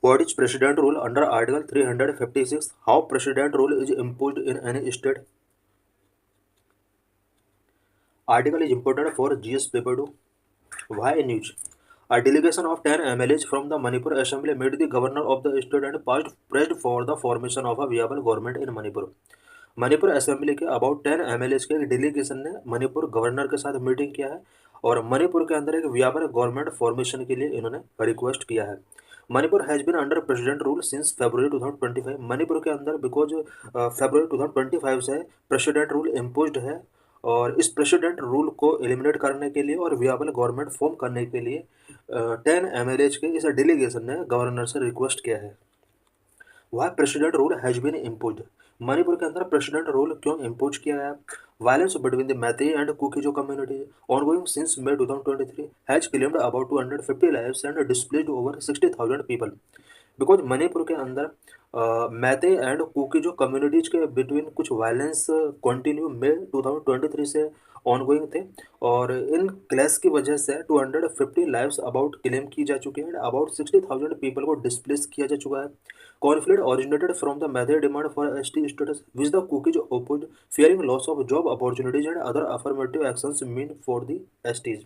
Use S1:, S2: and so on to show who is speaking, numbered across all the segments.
S1: What is President rule under Article 356? How President rule is imposed in any state? Article is important for GS paper 2. Why news? A delegation of 10 MLAs from the Manipur Assembly met the governor of the state and pressed for the formation of a viable government in Manipur. Manipur assembly के about 10 MLAs के एक delegation ने Manipur governor के साथ meeting किया है और मणिपुर के अंदर एक वियाबल गवर्नमेंट फॉर्मेशन के लिए इन्होंने रिक्वेस्ट किया है। Manipur has been under president rule since February 2025। Manipur के अंदर बिकॉज फरवरी 2025 से प्रेसिडेंट रूल इम्पोज्ड है और इस प्रेसिडेंट रूल को एलिमिनेट करने के लिए और वियाबल गवर्नमेंट फॉर्म करने के लिए 10 एमएलएज के इस डेलीगेशन ने गवर्नर से रिक्वेस्ट किया है। Why president rule has been impose. Manipur के अंदर प्रेसिडेंट रूल क्यों इम्पोज किया गया? Violence between the Meitei and Kuki Zo community ongoing since May 2023 has claimed about 250 lives and displaced over 60,000 people. Because Manipur के अंदर मैतेई एंड कुकीजो कम्युनिटीज के बिटवीन कुछ वायलेंस कंटिन्यू May 2023 से ऑनगोइंग थे और इन क्लैश की वजह से 250 लाइव्स अबाउट क्लेम की जा चुकी है, अबाउट 60,000 पीपल को डिस्प्लेस किया जा चुका है। Conflict originated from the Meitei demand for ST status, which the Kukis opposed, fearing loss of job opportunities and other affirmative actions meant for the STs.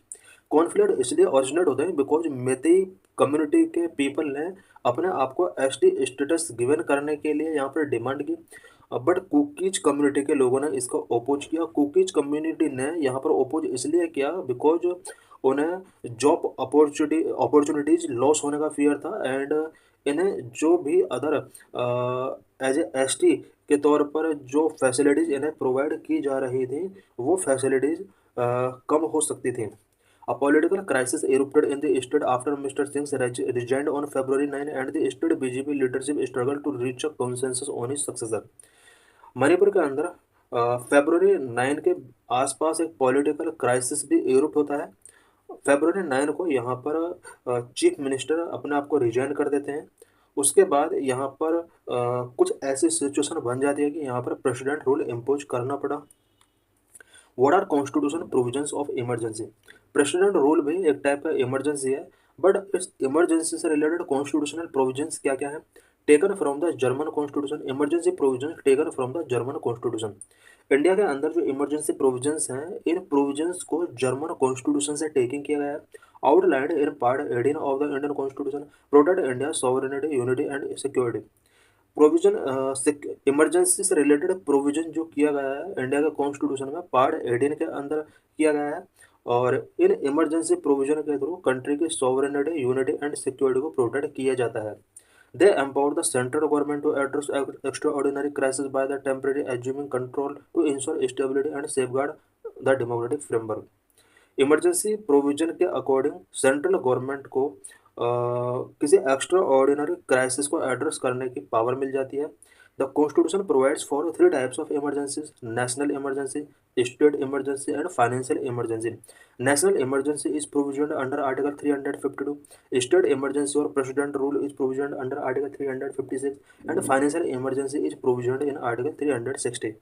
S1: Conflict इसलिए ओरिजिनेट होते हैं because Meitei community के people ने अपने आप को ST status given करने के लिए यहाँ पर डिमांड की, बट कुकीज कम्युनिटी के लोगों ने इसको अपोज किया। कुकीज कम्युनिटी ने यहाँ पर अपोज इसलिए किया बिकॉज उन्हें जॉब अपॉर्चुनिटीज लॉस होने का फियर था एंड इन्हें जो भी अदर एज ए एसटी के तौर पर जो फैसिलिटीज़ इन्हें प्रोवाइड की जा रही थी वो फैसिलिटीज़ कम हो सकती थी। A political crisis erupted in the state after Mr. Singh resigned on February 9 and the state BJP leadership struggled to reach a consensus on his successor. Manipur के अंदर फरवरी 9 के आसपास एक पॉलिटिकल क्राइसिस भी इरुप्ट होता है। फरवरी 9 को यहाँ पर चीफ मिनिस्टर अपने आप को रिजाइन कर देते हैं। उसके बाद यहाँ पर कुछ ऐसी सिचुएशन बन जाती है कि यहाँ पर प्रेसिडेंट रूल इम्पोज करना पड़ा। What are constitution provisions of emergency? President rule भी एक टाइप का इमरजेंसी है, बट इस इमरजेंसी से रिलेटेड कॉन्स्टिट्यूशनल प्रोविजंस क्या क्या है? Taken from the German constitution. Emergency provision taken from the German constitution. India के अंदर जो इमरजेंसी प्रोविजंस हैं इन प्रोविजंस को जर्मन कॉन्स्टिट्यूशन से टेकिंग किया गया है। Outlined in part 18 of the Indian constitution protect India sovereignty unity and security. Provision emergency से रिलेटेड प्रोविजन जो किया गया है इंडिया के कॉन्स्टिट्यूशन में पार्ट 18 के अंदर किया गया है और इन इमरजेंसी प्रोविजन के थ्रू कंट्री की सॉवरेनिटी यूनिटी एंड सिक्योरिटी को प्रोटेक्ट किया जाता है। They empower the central government to address extraordinary crisis by the temporary assuming control to ensure stability and safeguard the democratic framework. Emergency provision के according central government को किसी extraordinary crisis को address करने की power मिल जाती है। The constitution provides for 3 types of emergencies: national emergency, state emergency and financial emergency. National emergency is provision under article 352, state emergency और president rule is provision under article 356 and financial emergency is provision in article 360।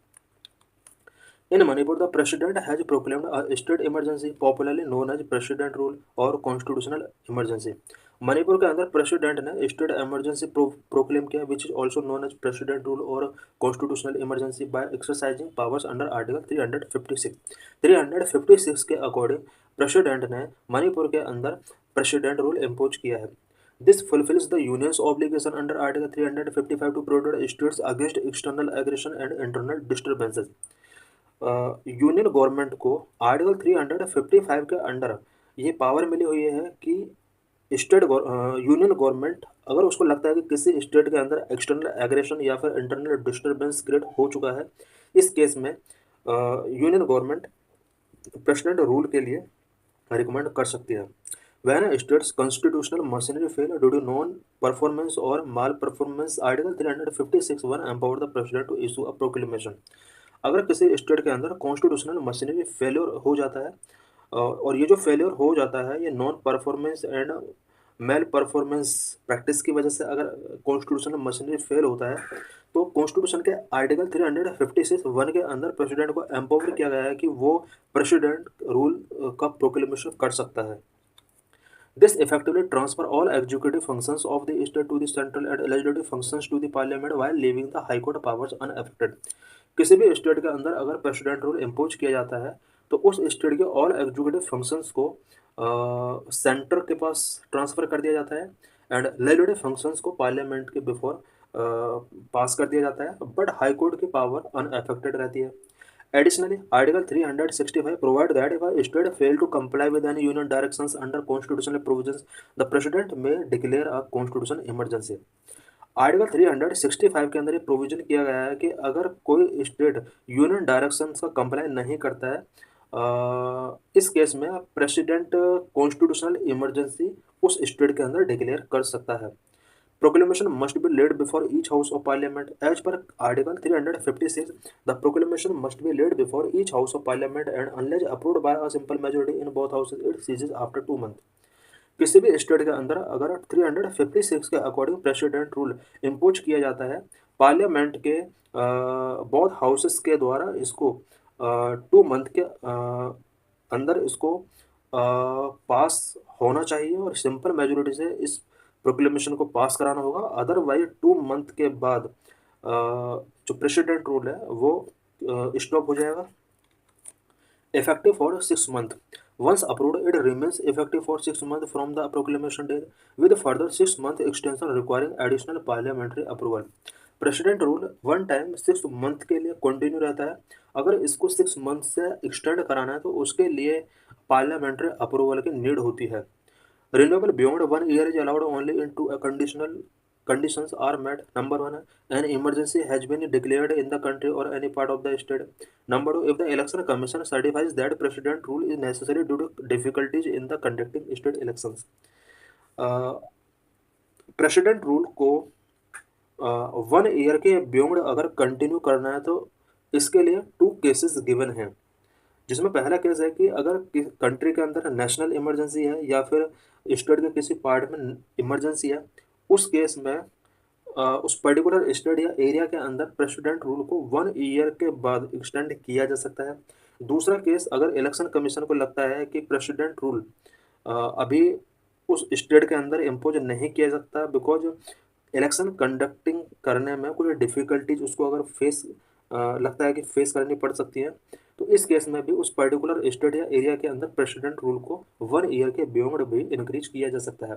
S1: In Manipur, the president has proclaimed a state emergency, popularly known as president rule or constitutional emergency. Manipur के अंदर president ने state emergency proclaim किया which is also known as president rule और constitutional emergency by exercising powers under article 356। 356 के according president ने मणिपुर के अंदर president rule impose किया है। This fulfills the union's obligation under Article 355 to protect states against external aggression and internal disturbances. Union government को article 355 के under ये power मिली हुई है कि स्टेट यूनियन गवर्नमेंट अगर उसको लगता है कि किसी स्टेट के अंदर एक्सटर्नल एग्रेशन या फिर इंटरनल डिस्टर्बेंस क्रिएट हो चुका है, इस केस में यूनियन गवर्नमेंट प्रेसिडेंट रूल के लिए रिकमेंड कर सकती है। When a state's constitutional machinery fail due to non-performance or mal-performance, Article 356(1) empower the president to issue a proclamation. अगर किसी स्टेट के अंदर कॉन्स्टिट्यूशनल मशीनरी फेलियर हो जाता है और ये जो फेलियर हो जाता है ये non performance and mal performance practice की वजह से अगर कॉन्स्टिट्यूशनल मशीनरी फेल होता है तो कॉन्स्टिट्यूशन के आर्टिकल 356(1) के अंदर प्रेसिडेंट को एम्पावर किया गया है कि वो प्रेसिडेंट रूल का प्रोक्लेमेशन कर सकता है। This effectively transfer all executive functions of the state to the central and legislative functions to the parliament while leaving the high court powers unaffected. किसी भी स्टेट के अंदर अगर प्रेसिडेंट रूल इम्पोज किया जाता है तो उस स्टेट के ऑल एग्जीक्यूटिव फंक्शंस को सेंटर के पास ट्रांसफ़र कर दिया जाता है एंड लेजिस्लेटिव फंक्शंस को पार्लियामेंट के बिफोर पास कर दिया जाता है, बट हाई कोर्ट की पावर अनअफेक्टेड रहती है। Additionally, Article 365 provide that if a state fail to comply with any union directions under constitutional provisions, the president may declare a constitutional emergency. Article 365 के अंदर ये प्रोविजन किया गया है कि अगर कोई स्टेट यूनियन डायरेक्शंस का कंप्लाई नहीं करता है, इस केस में प्रेसिडेंट कॉन्स्टिट्यूशनल इमरजेंसी उस स्टेट के अंदर डिक्लेयर कर सकता है। Proclamation must be laid before each house of parliament. As per Article 356, the proclamation must be laid before each house of parliament and unless approved by a simple majority in both houses, it ceases after 2 months. किसी भी state के अंदर अगर 356 के according president rule impose किया जाता है, parliament के बोथ हाउसेस के द्वारा इसको 2 मंथ के अंदर इसको पास होना चाहिए और सिंपल मेजोरिटी से इस प्रोक्लेमेशन को पास कराना होगा। अदरवाइज 2 मंथ के बाद जो प्रेसिडेंट रूल है वो स्टॉप हो जाएगा। Effective for 6 month. Once approved, it remains effective for 6 months from the proclamation date, with further 6 month extension requiring additional parliamentary approval. President rule one time 6 month के लिए continue रहता है। अगर इसको 6 मंथ से एक्सटेंड कराना है तो उसके लिए पार्लियामेंट्री अप्रूवल की नीड होती है। Renewable beyond 1 year is allowed only in two conditional conditions are met. Number one, an emergency has been declared in the country or any part of the state. Number two, if the election commission certifies that president rule is necessary due to difficulties in the conducting state elections. President rule को 1 year के beyond अगर continue करना है तो इसके लिए 2 cases given हैं, जिसमें पहला केस है कि अगर कंट्री के अंदर नेशनल इमरजेंसी है या फिर स्टेट के किसी पार्ट में इमरजेंसी है, उस केस में उस पर्टिकुलर स्टेट या एरिया के अंदर प्रेसिडेंट रूल को 1 ईयर के बाद एक्सटेंड किया जा सकता है। दूसरा केस, अगर इलेक्शन कमीशन को लगता है कि प्रेसिडेंट रूल अभी उस स्टेट के अंदर इम्पोज नहीं किया सकता बिकॉज इलेक्शन कंडक्टिंग करने में कोई डिफ़िकल्टीज उसको अगर फेस लगता है कि फेस करनी पड़ सकती है, तो इस केस में भी उस पर्टिकुलर स्टेट या एरिया के अंदर प्रेसिडेंट रूल को 1 ईयर के बियॉन्ड भी इंक्रीज किया जा सकता है।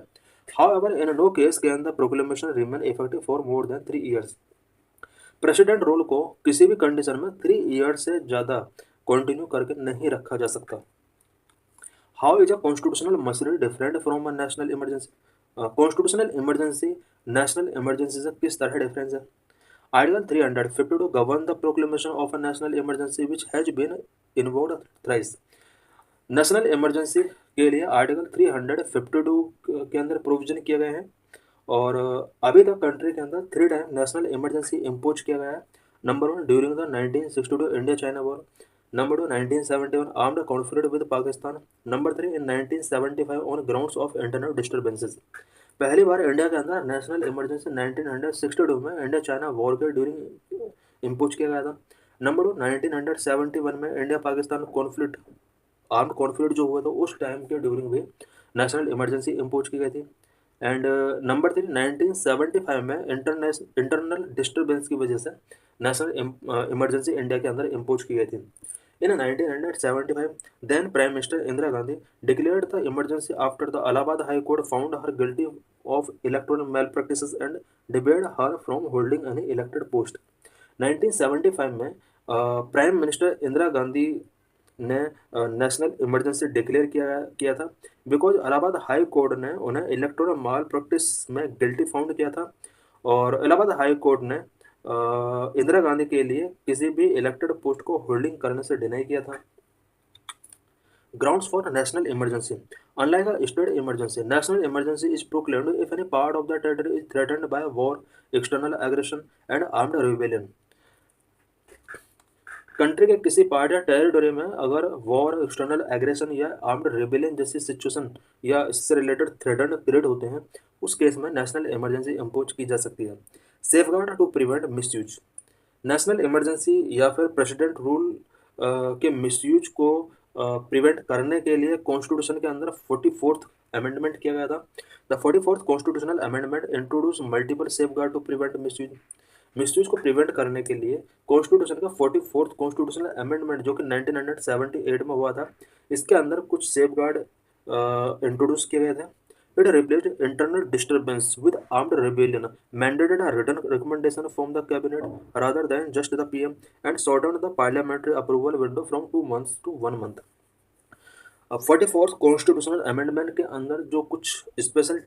S1: However in no case can the proclamation remain effective for more than 3 years. President rule को किसी भी कंडीशन में 3 ईयर से ज़्यादा कंटिन्यू करके नहीं रखा जा सकता। हाउ इज अ कॉन्स्टिट्यूशनल मसले different from a national emergency. Constitutional emergency national emergency से किस तरह डिफरेंस है। Article 352 govern the proclamation of a national emergency which has been invoked thrice. National emergency के लिए आर्टिकल 352 के अंदर प्रोविजन किए गए हैं और अभी तक कंट्री के अंदर 3 टाइम नेशनल इमरजेंसी इम्पोज किया गया है। Number 1 during the 1962 India China war. Number 2 1971 armed conflict with Pakistan. Number 3 in 1975 on grounds of internal disturbances. पहली बार इंडिया के अंदर नेशनल इमरजेंसी 1962 में इंडिया चाइना वॉर के ड्यूरिंग इम्पोज किया गया था। नंबर 2 1971 में India Pakistan conflict armed conflict जो हुआ था उस टाइम के ड्यूरिंग भी नेशनल इमरजेंसी इम्पोज की गई थी। एंड नंबर 3 1975 में इंटरनल डिस्टर्बेंस की वजह से नेशनल इमरजेंसी इंडिया के अंदर इम्पोज की गई थी। In 1975, then Prime Minister Indira Gandhi declared the emergency after the Allahabad High Court found her guilty of electoral malpractices and debarred her from holding any elected post. 1975 में prime minister Indira Gandhi ने national emergency declare किया था because Allahabad high court ने उन्हें electoral माल practice में guilty found किया था और इलाहाबाद हाई कोर्ट ने इंदिरा गांधी के लिए किसी भी इलेक्टेड पोस्ट को होल्डिंग करने से डिनाई किया था। Grounds for national emergency. Unlike a state emergency, national emergency is proclaimed if any part of the territory is threatened bye war, external aggression and armed rebellion. Country के किसी part या territory में अगर war, external aggression या armed rebellion जैसी situation या इससे related threatened period होते हैं, उस केस में नेशनल इमरजेंसी इम्पोज की जा सकती है। Safeguard to prevent misuse. National emergency या फिर प्रेसिडेंट रूल के मिसयूज को प्रिवेंट करने के लिए कॉन्स्टिट्यूशन के अंदर 44th अमेंडमेंट किया गया था। The 44th constitutional amendment introduce multiple safeguard to prevent misuse. Misuse को प्रिवेंट करने के लिए कॉन्स्टिट्यूशन का 44th कॉन्स्टिट्यूशनल अमेंडमेंट जो कि 1978 में हुआ था, इसके अंदर कुछ सेफगार्ड इंट्रोड्यूस किए गए थे। It replaced internal disturbance with armed rebellion, mandated a written recommendation from the cabinet rather than just the PM, and shortened the parliamentary approval window from 2 months to 1 month. 44th constitutional amendment के अंदर जो कुछ special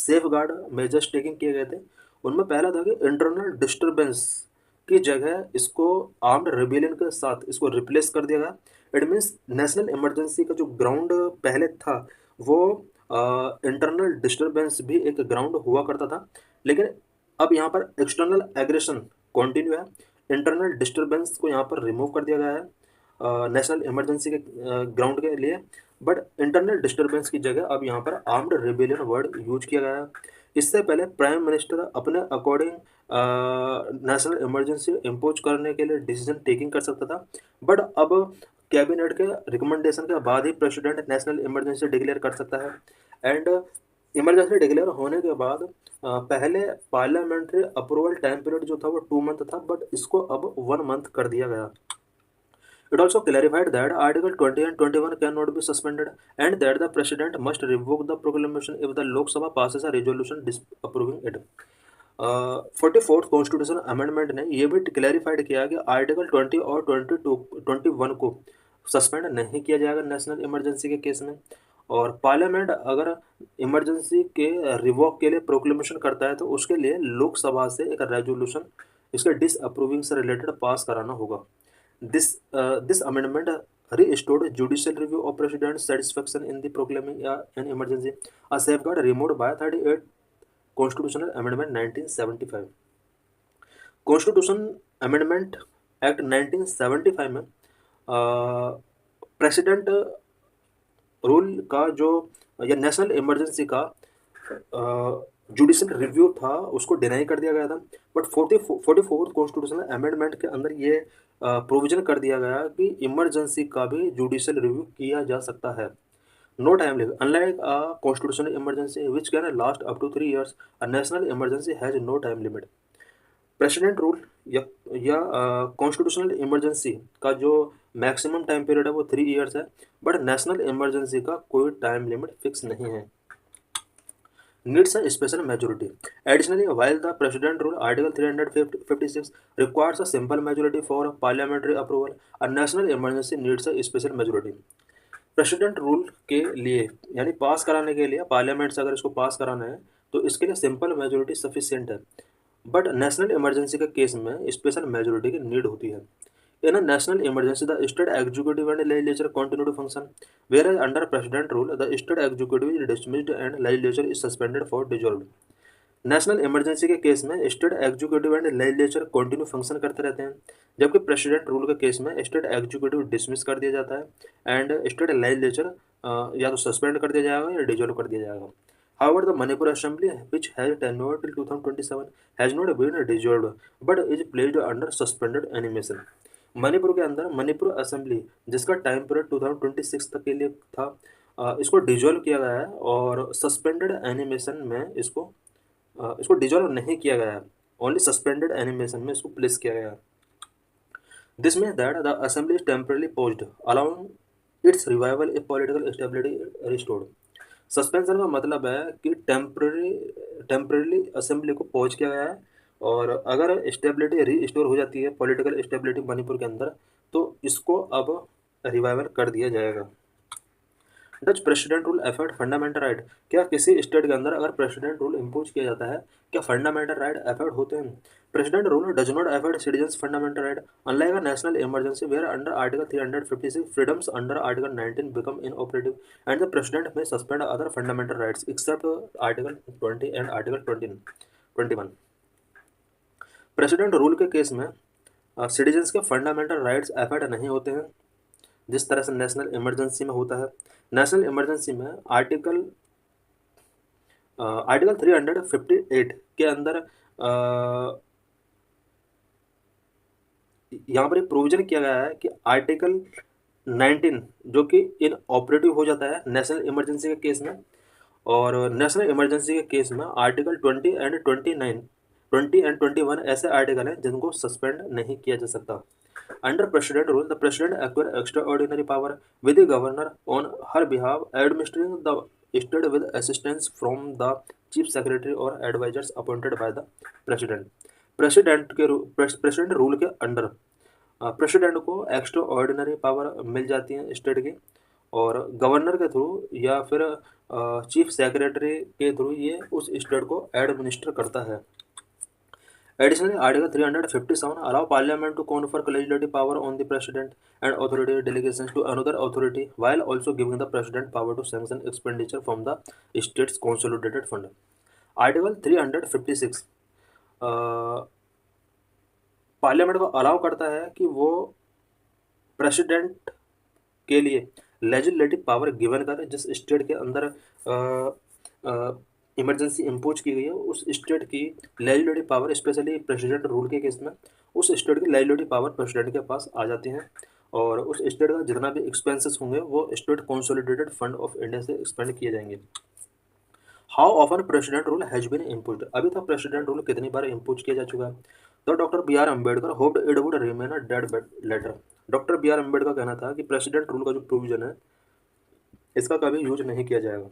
S1: safe guard measures taking किए गए थे, उनमें पहला था कि इंटरनल डिस्टर्बेंस की जगह इसको आर्म्ड रेबिलियन के साथ इसको रिप्लेस कर दिया गया। इट मीन्स नेशनल इमरजेंसी का जो ग्राउंड पहले था वो इंटरनल डिस्टर्बेंस भी एक ग्राउंड हुआ करता था, लेकिन अब यहाँ पर एक्सटर्नल एग्रेशन कंटिन्यू है। इंटरनल डिस्टर्बेंस को यहाँ पर रिमूव कर दिया गया है नेशनल इमरजेंसी के ग्राउंड के लिए, बट इंटरनल डिस्टर्बेंस की जगह अब यहाँ पर आर्म्ड रेबिलियन वर्ड यूज किया गया है। इससे पहले प्राइम मिनिस्टर अपने अकॉर्डिंग नेशनल इमरजेंसी इम्पोज करने के लिए डिसीजन टेकिंग कर सकता था, बट अब कैबिनेट के रिकमेंडेशन के बाद ही प्रेसिडेंट नेशनल इमरजेंसी डिक्लेयर कर सकता है। एंड इमरजेंसी डिक्लेयर होने के बाद पहले पार्लियामेंट्री अप्रूवल टाइम पीरियड जो था वो 2 मंथ था, बट इसको अब 1 मंथ कर दिया गया। It also clarified that Article 20 and 21 cannot be suspended, and that the President must revoke the proclamation if the Lok Sabha passes a resolution disapproving it. 44th constitution amendment ने यह भी clarified किया कि article 20 और 21 को suspend नहीं किया जाएगा नेशनल इमरजेंसी के केस में, और पार्लियामेंट अगर इमरजेंसी के रिवॉक के लिए प्रोक्लेमेशन करता है तो उसके लिए लोकसभा से एक रेजोल्यूशन इसके डिसअप्रूविंग से रिलेटेड पास कराना होगा। This amendment restored judicial review of President's satisfaction in the proclaiming an emergency, a safeguard removed by 38 Constitutional Amendment 1975. Constitution amendment act 1975 में प्रेसिडेंट रूल का जो या नेशनल इमरजेंसी का जुडिशल रिव्यू था उसको डिनाई कर दिया गया था, बट 44th कॉन्स्टिट्यूशनल अमेंडमेंट के अंदर ये प्रोविजन कर दिया गया कि इमरजेंसी का भी जुडिशियल रिव्यू किया जा सकता है। No time limit unlike a constitutional emergency which can last up to 3 years, a national emergency has no time limit. President rule या कॉन्स्टिट्यूशनल इमरजेंसी का जो मैक्सिमम टाइम पीरियड है वो 3 years है, बट नेशनल इमरजेंसी का कोई time limit fix नहीं है। Needs a special majority. Additionally, while the President Rule Article 356 requires a simple majority for parliamentary approval, a national emergency needs a special majority. President rule के लिए यानी पास कराने के लिए पार्लियामेंट से अगर इसको पास कराना है तो इसके लिए सिंपल मेजोरिटी सफिशिएंट है, बट नेशनल इमरजेंसी के केस में स्पेशल मेजोरिटी की नीड होती है। In a national emergency, the state executive and legislature continue to function, whereas under president rule, the state executive is dismissed and legislature is suspended for dissolved. National emergency के case में state executive and legislature continue function करते रहते हैं, जबकि president rule के case में state executive dismiss कर दिया जाता है एंड स्टेट लेजिस्लेचर या तो सस्पेंड कर दिया जाएगा या डिजोल्व कर दिया जाएगा। However, the Manipur Assembly, which has tenure till 2027, has not been dissolved but is placed under suspended animation. Manipur के अंदर मणिपुर असेंबली जिसका टाइम पीरियड 2026 तक के लिए था, इसको डिजोल्व किया गया है और सस्पेंडेड एनिमेशन में इसको डिजोल्व नहीं किया गया है, ओनली सस्पेंडेड एनिमेशन में इसको प्लेस किया गया है। This means that the assembly is temporarily paused allowing it's revival if political stability restored. Suspension का मतलब है कि टेम्परली असेंबली को पॉज किया गया है, और अगर स्टेबिलिटी रीस्टोर हो जाती है पॉलिटिकल स्टेबिलिटी मणिपुर के अंदर तो इसको अब रिवाइवल कर दिया जाएगा। Dutch president rule affect fundamental right. क्या किसी स्टेट के अंदर अगर प्रेसिडेंट रूल इम्पोज किया जाता है क्या फंडामेंटल राइट अफेक्ट होते हैं? President rule does not affect citizens fundamental right unlike a national emergency where under article 356 freedoms under article 19 become inoperative and the president may suspend other fundamental rights except article 20 and article 21। President rule के case में citizens के fundamental rights affect नहीं होते हैं जिस तरह से national emergency में होता है। नेशनल इमरजेंसी में आर्टिकल 358 के अंदर यहाँ पर एक प्रोविजन किया गया है कि आर्टिकल 19 जो कि इन ऑपरेटिव हो जाता है नेशनल इमरजेंसी के केस में। और नेशनल इमरजेंसी के केस में आर्टिकल 20 एंड 21 ऐसे आर्टिकल हैं जिनको सस्पेंड नहीं किया जा सकता। Under president rule the president acquire extraordinary power with the governor on her behalf administering the state with assistance from the chief secretary और advisors appointed by the president. President rule के under president को extraordinary power मिल जाती है state की, और governor के through या फिर चीफ सेक्रेटरी के थ्रू ये उस स्टेट को एडमिनिस्टर करता है। Additionally, Article 357 allow Parliament to confer legislative power on the President and authority delegations to another authority, while also giving the President power to sanction expenditure from the state's consolidated fund. Article 356 parliament को allow करता है कि वो president के लिए legislative power given करे जिस state के अंदर इमरजेंसी इम्पोज की गई है उस स्टेट की legislative power, specially president rule के केस में उस स्टेट की लेजिस्लेटिव पावर प्रेसिडेंट के पास आ जाती हैं, और उस स्टेट का जितना भी एक्सपेंसेस होंगे वो state consolidated fund of India से एक्सपेंड किए जाएंगे। How often president rule has been imposed, अभी तक प्रेसिडेंट रूल कितनी बार इम्पोज किया जा चुका है? तो doctor B R Ambedkar hoped it would remain a dead letter. Doctor B R Ambedkar का कहना था कि प्रेसिडेंट रूल का जो प्रोविजन है इसका कभी यूज नहीं किया जाएगा।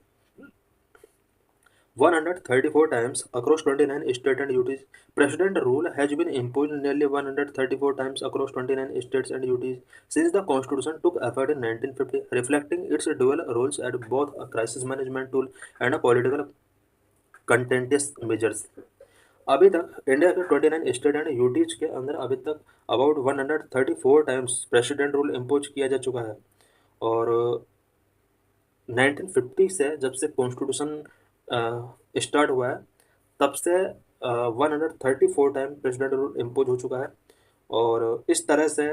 S1: 134 times across 29 states and UTs. President rule has been imposed nearly 134 times across 29 states and UTs since the Constitution took effect in 1950, reflecting its dual roles as both a crisis management tool and a political contentious measures. अभी तक India के 29 state and UTs के अंदर अभी तक about 134 times president rule impose किया जा चुका है, और 1950 से जब से कॉन्स्टिट्यूशन स्टार्ट हुआ है तब से 134 टाइम प्रेसिडेंट रूल इम्पोज हो चुका है, और इस तरह से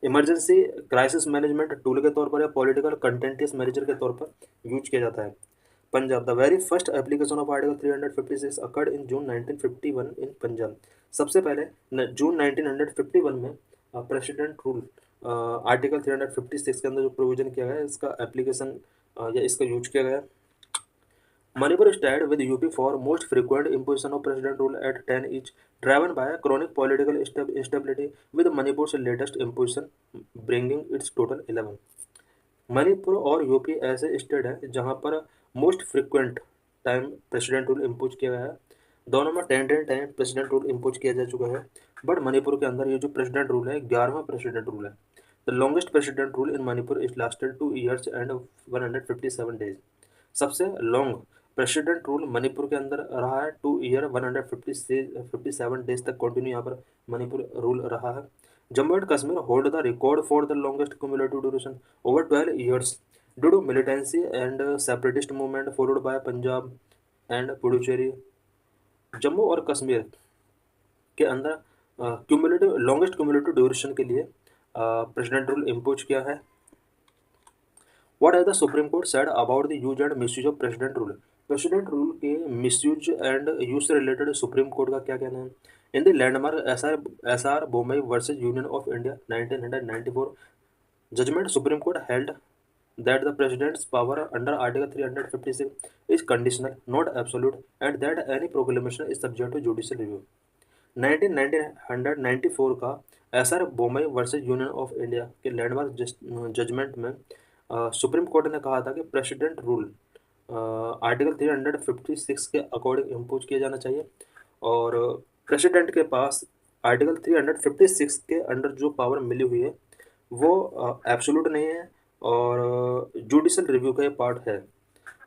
S1: इमरजेंसी क्राइसिस मैनेजमेंट टूल के तौर पर या पॉलिटिकल कंटेंटियस मेजर के तौर पर यूज किया जाता है। Punjab, the very first application of article 356 occurred in June 1951 in Punjab. सबसे पहले जून 1951 में प्रेसिडेंट रूल आर्टिकल 356 के अंदर जो प्रोविजन किया गया है इसका एप्लीकेशन या इसका यूज किया गया। Manipur is tied with UP for most frequent imposition of president rule at 10 each, driven by chronic political instability, with Manipur's latest imposition bringing its total 11. Manipur और यूपी ऐसे स्टेट हैं जहां पर most frequent time president rule impose किया गया है। दोनों में 10 टाइम प्रेसिडेंट रूल इम्पोज किया जा चुका है, बट मणिपुर के अंदर ये जो प्रेसिडेंट रूल है 11वां प्रेसिडेंट रूल है। The longest president rule in Manipur is lasted 2 years and 157 days। सबसे लॉन्ग प्रेसिडेंट रूल मणिपुर के अंदर रहा है 2 year 157 डेज तक कंटिन्यू यहाँ पर मणिपुर रूल रहा है। Jammu and Kashmir hold the record for the longest cumulative duration over 12 years due to militancy and separatist movement followed by Punjab and Puducherry. Jammu और कश्मीर के अंदर क्यूमुलेटिव लॉन्गेस्ट क्यूमुलेटिव ड्यूरेशन के लिए प्रेसिडेंट रूल इम्पोज किया है। What has the Supreme Court said about the use and misuse of President Rule? President rule के misuse and use से related supreme court का क्या कहना है? In the landmark S R Bommai versus union of India 1994 judgment, supreme court held that the president's power under Article 356 is conditional, not absolute, and that any proclamation is subject to judicial review. 1994 का SR Bommai versus union of India के landmark judgement में supreme court ने कहा था कि president rule article 356 के according impose किया जाना चाहिए, और प्रेसिडेंट के पास आर्टिकल 356 के अंडर जो पावर मिली हुई है वो एब्सोल्यूट नहीं है और जुडिशियल रिव्यू का ये पार्ट है।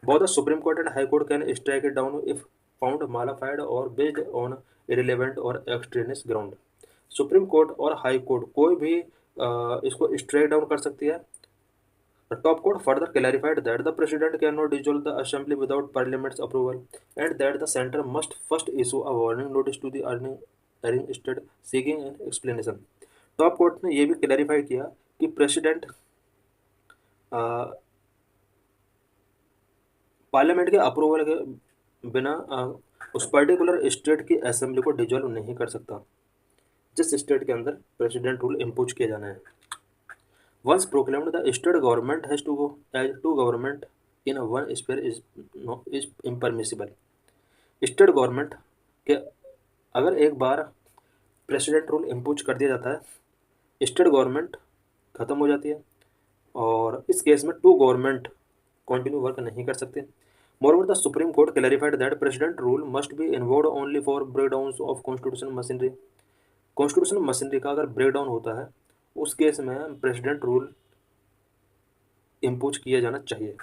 S1: Both the supreme court and high court can strike it down if found mala fide और बेस्ड ऑन इरेलीवेंट और एक्सट्रेनियस ग्राउंड। सुप्रीम कोर्ट और हाई कोर्ट कोई भी इसको स्ट्राइक डाउन कर सकती है। The top court further clarified that the president cannot dissolve the assembly without parliament's approval, and that the center must first issue a warning notice to the erring state seeking an explanation. Top court ने यह भी clarify किया कि president parliament के approval के बिना उस particular state की असेंबली को डिजोल्व नहीं कर सकता जिस स्टेट के अंदर प्रेसिडेंट रूल इम्पोज किया जाना है। Once proclaimed, the state government has to go as two government in a one sphere is no is impermissible. State government के अगर एक बार प्रेसिडेंट रूल इम्पोज कर दिया जाता है, स्टेट गवर्नमेंट खत्म हो जाती है और इस केस में टू गवर्नमेंट कंटिन्यू वर्क नहीं कर सकते। Moreover the supreme court clarified that president rule must be involve only for breakdown of constitution machinery. Constitution machinery का अगर ब्रेकडाउन होता है उस केस में प्रेसिडेंट रूल इम्पोज किया जाना चाहिए।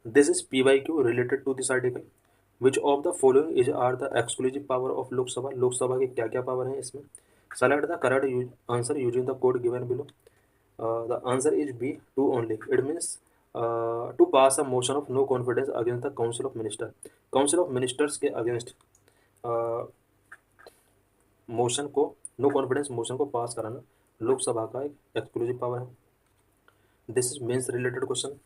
S1: This is PYQ related to this article. Which of the following is are the exclusive power of Lok Sabha. Lok Sabha के क्या क्या पावर हैं इसमें। Select the correct answer using the code given below. The answer is B, two only. It means to pass a motion of no confidence against the council of minister. Council of ministers के against motion को, no confidence motion को पास कराना लोकसभा का एक exclusive power है। This is mains related question.